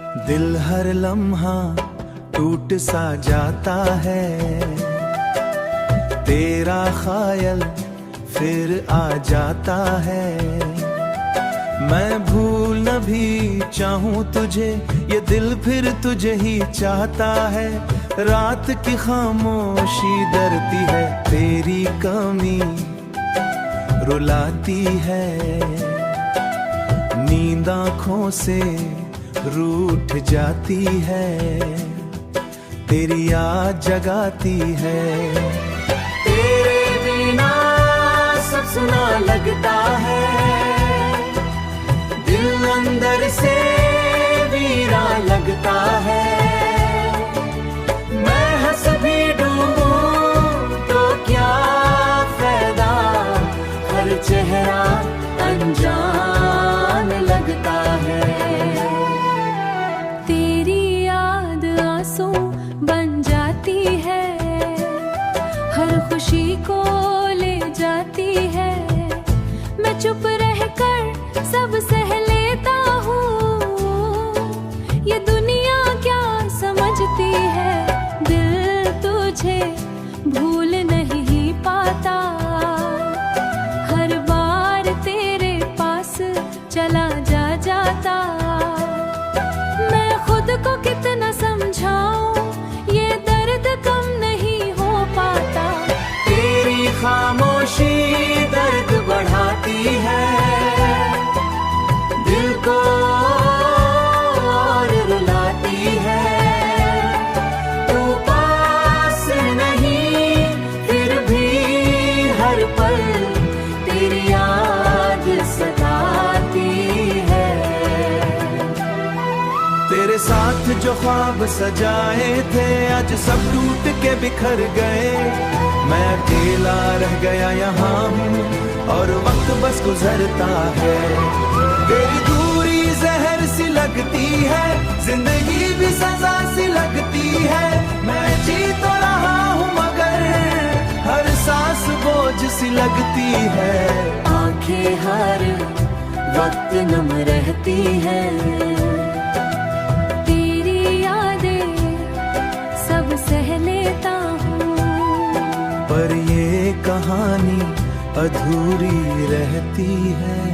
दिल हर लम्हा टूट सा जाता है, तेरा ख्याल फिर आ जाता है। मैं भूल न भी चाहूं तुझे, ये दिल फिर तुझे ही चाहता है। रात की खामोशी डरती है, तेरी कमी रुलाती है। नींद आँखों से रूठ जाती है, तेरी याद जगाती है। तेरे बिना सब सुना लगता है, दिल अंदर से वीरा लगता है। मैं हंस भी डूबूं तो क्या फायदा, हर चेहरा अनजान लगता है। तेरी याद आंसू बन जाती है, हर खुशी को ले जाती है। मैं चुप रहकर सब सह लेता हूँ, ये दुनिया क्या समझती है। दिल तुझे भूल नहीं पाता, हर बार तेरे पास चला जाता। मैं खुद को कितना समझाऊं, ये दर्द कम नहीं हो पाता। तेरी खामोशी दर्द बढ़ाती है, दिल को और रुलाती है। तू पास नहीं फिर भी हर पल तेरी याद सताती है। तेरे साथ जो ख्वाब सजाए थे, आज सब टूट के बिखर गए। मैं अकेला रह गया यहाँ हूँ और वक्त बस गुजरता है। तेरी दूरी जहर सी लगती है, जिंदगी भी सजा सी लगती है। मैं जी तो रहा हूँ मगर हर सांस बोझ सी लगती है। आंखें हर वक्त नम रहती है, तेरी यादें सब सह लेता हूँ, पर ये कहानी अधूरी रहती है।